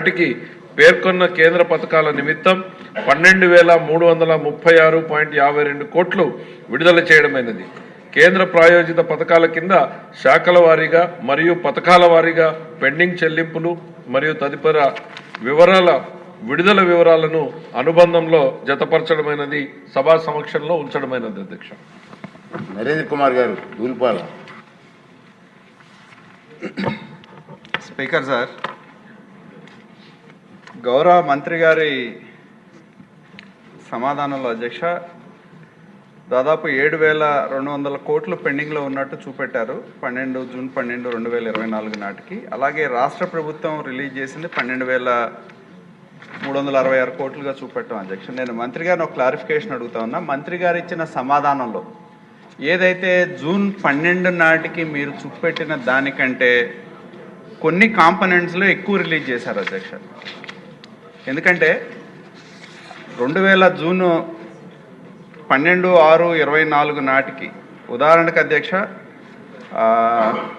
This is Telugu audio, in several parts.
నాటికి పేర్కొన్న కేంద్ర పథకాల నిమిత్తం 12,336.52 కోట్లు విడుదల చేయడమైనది. కేంద్ర ప్రాయోజిత పథకాల కింద శాఖల వారీగా మరియు పథకాల వారీగా పెండింగ్ చెల్లింపులు మరియు తదుపరి విడుదల వివరాలను అనుబంధంలో జతపరచడమైనది సభా సమక్షంలో ఉంచడమైనది. అధ్యక్ష నరేంద్ర కుమార్ గారు దూల్పాల. స్పీకర్ సార్, గౌరవ మంత్రి గారి సమాధానంలో అధ్యక్ష దాదాపు 7,200 కోట్లు పెండింగ్లో ఉన్నట్టు చూపెట్టారు జూన్ 12, 2024 నాటికి. అలాగే రాష్ట్ర ప్రభుత్వం రిలీజ్ చేసింది 12,366 కోట్లుగా చూపెట్టాం అధ్యక్ష. నేను మంత్రి గారిని ఒక క్లారిఫికేషన్ అడుగుతా ఉన్నా. మంత్రి గారు ఇచ్చిన సమాధానంలో ఏదైతే జూన్ 12 నాటికి మీరు చూపెట్టిన దానికంటే కొన్ని కాంపనెంట్స్లో ఎక్కువ రిలీజ్ చేశారు అధ్యక్ష. ఎందుకంటే 2000 జూన్ 12/6/24 నాటికి ఉదాహరణకు అధ్యక్ష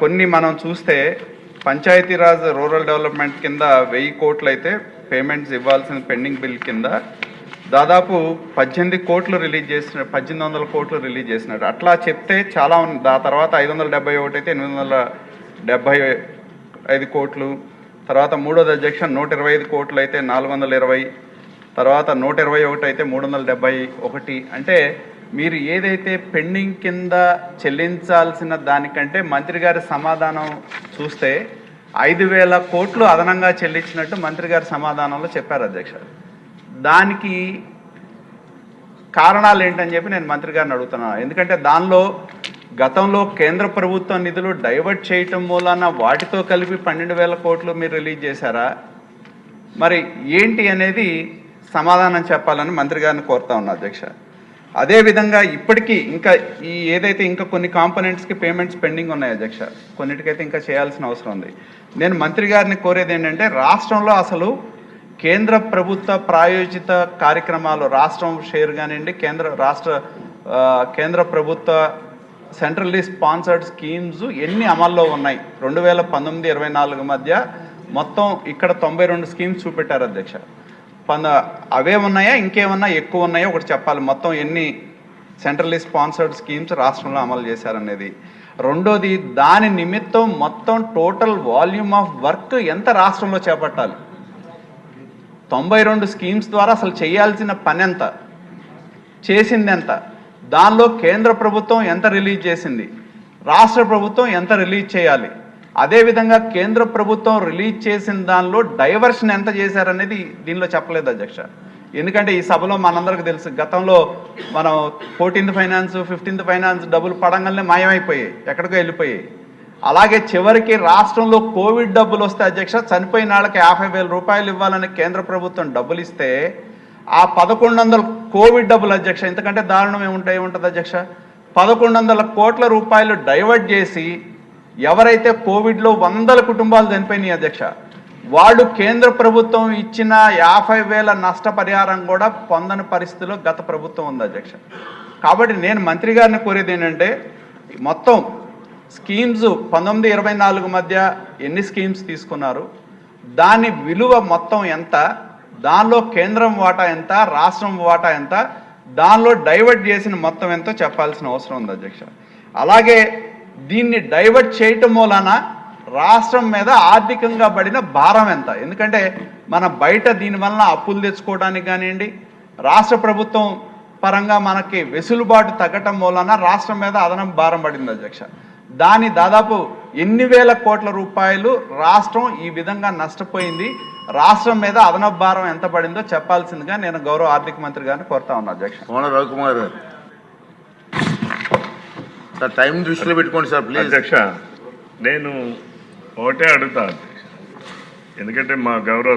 కొన్ని మనం చూస్తే పంచాయతీరాజ్ రూరల్ డెవలప్మెంట్ కింద 1000 కోట్లు అయితే పేమెంట్స్ ఇవ్వాల్సిన పెండింగ్ బిల్ కింద దాదాపు 18 కోట్లు రిలీజ్ చేసిన 1800 కోట్లు రిలీజ్ చేసినాడు. అట్లా చెప్తే చాలా ఉంది. ఆ తర్వాత 571 అయితే 875 కోట్లు, తర్వాత మూడోది అధ్యక్ష 125 కోట్లు అయితే 420, తర్వాత 121 అయితే 371. అంటే మీరు ఏదైతే పెండింగ్ కింద చెల్లించాల్సిన దానికంటే మంత్రి గారి సమాధానం చూస్తే 5,000 కోట్లు అదనంగా చెల్లించినట్టు మంత్రి గారి సమాధానంలో చెప్పారు అధ్యక్ష. దానికి కారణాలు ఏంటని చెప్పి నేను మంత్రి గారిని అడుగుతున్నాను. ఎందుకంటే దానిలో గతంలో కేంద్ర ప్రభుత్వ నిధులు డైవర్ట్ చేయటం మూలాన వాటితో కలిపి 12,000 కోట్లు మీరు రిలీజ్ చేశారా, మరి ఏంటి అనేది సమాధానం చెప్పాలని మంత్రి గారిని కోరుతా ఉన్నా అధ్యక్ష. అదేవిధంగా ఇప్పటికీ ఇంకా ఏదైతే ఇంకా కొన్ని కాంపోనెంట్స్కి పేమెంట్స్ పెండింగ్ ఉన్నాయి అధ్యక్ష, కొన్నిటికైతే ఇంకా చేయాల్సిన అవసరం ఉంది. నేను మంత్రి గారిని కోరేది ఏంటంటే రాష్ట్రంలో అసలు కేంద్ర ప్రభుత్వ ప్రాయోజిత కార్యక్రమాలు రాష్ట్రం షేర్ కానివ్వండి, కేంద్ర ప్రభుత్వ సెంట్రల్లీ స్పాన్సర్డ్ స్కీమ్స్ ఎన్ని అమల్లో ఉన్నాయి 2019-24 మధ్య మొత్తం ఇక్కడ 92 స్కీమ్స్ చూపెట్టారు అధ్యక్ష. అవే ఉన్నాయా ఇంకేమన్నా ఎక్కువ ఉన్నాయో ఒకటి చెప్పాలి. మొత్తం ఎన్ని సెంట్రల్లీ స్పాన్సర్డ్ స్కీమ్స్ రాష్ట్రంలో అమలు చేశారనేది. రెండోది దాని నిమిత్తం మొత్తం టోటల్ వాల్యూమ్ ఆఫ్ వర్క్ ఎంత రాష్ట్రంలో చేపట్టాలి, 92 స్కీమ్స్ ద్వారా అసలు చేయాల్సిన పని ఎంత, చేసింది ఎంత, దానిలో కేంద్ర ప్రభుత్వం ఎంత రిలీజ్ చేసింది, రాష్ట్ర ప్రభుత్వం ఎంత రిలీజ్ చేయాలి, అదేవిధంగా కేంద్ర ప్రభుత్వం రిలీజ్ చేసిన దానిలో డైవర్షన్ ఎంత చేశారనేది దీనిలో చెప్పలేదు అధ్యక్ష. ఎందుకంటే ఈ సభలో మనందరికీ తెలుసు, గతంలో మనం 14th ఫైనాన్స్ 15th ఫైనాన్స్ డబ్బులు పడంగానే మాయమైపోయాయి, ఎక్కడికో వెళ్ళిపోయాయి. అలాగే చివరికి రాష్ట్రంలో కోవిడ్ డబ్బులు వస్తే అధ్యక్ష చనిపోయిన వాళ్ళకి 50,000 రూపాయలు ఇవ్వాలని కేంద్ర ప్రభుత్వం డబ్బులు ఇస్తే ఆ 1,100 కోవిడ్ డబ్బులు అధ్యక్ష, ఇంతకంటే దారుణం ఏముంటుంది అధ్యక్ష, 1,100 కోట్ల రూపాయలు డైవర్ట్ చేసి ఎవరైతే కోవిడ్లో 100 కుటుంబాలు చనిపోయినాయి అధ్యక్ష, వాళ్ళు కేంద్ర ప్రభుత్వం ఇచ్చిన 50,000 నష్టపరిహారం కూడా పొందని పరిస్థితిలో గత ప్రభుత్వం ఉంది అధ్యక్ష. కాబట్టి నేను మంత్రి గారిని కోరేది ఏంటంటే మొత్తం స్కీమ్స్ 19-24 మధ్య ఎన్ని స్కీమ్స్ తీసుకున్నారు, దాని విలువ మొత్తం ఎంత, దానిలో కేంద్రం వాటా ఎంత, రాష్ట్రం వాటా ఎంత, దానిలో డైవర్ట్ చేసిన మొత్తం ఎంతో చెప్పాల్సిన అవసరం ఉంది అధ్యక్ష. అలాగే దీన్ని డైవర్ట్ చేయటం మూలాన రాష్ట్రం మీద ఆర్థికంగా పడిన భారం ఎంత, ఎందుకంటే మన బయట దీనివల్ల అప్పులు తెచ్చుకోవడానికి కానివ్వండి, రాష్ట్ర ప్రభుత్వం పరంగా మనకి వెసులుబాటు తగ్గటం మూలాన రాష్ట్రం మీద అదనం భారం పడింది అధ్యక్ష. దాని దాదాపు ఎన్ని వేల కోట్ల రూపాయలు రాష్ట్రం ఈ విధంగా నష్టపోయింది, రాష్ట్రం మీద అదనపు భారం ఎంత పడిందో చెప్పాల్సిందిగా నేను గౌరవ ఆర్థిక మంత్రి గారిని కోరుతా ఉన్నా అధ్యక్ష. రవికుమార్ గారు సార్, టైం దృష్టిలో పెట్టుకోండి సార్ ప్లీజ్. అధ్యక్ష నేను ఒకటే అడుగుతా, ఎందుకంటే మా గౌరవ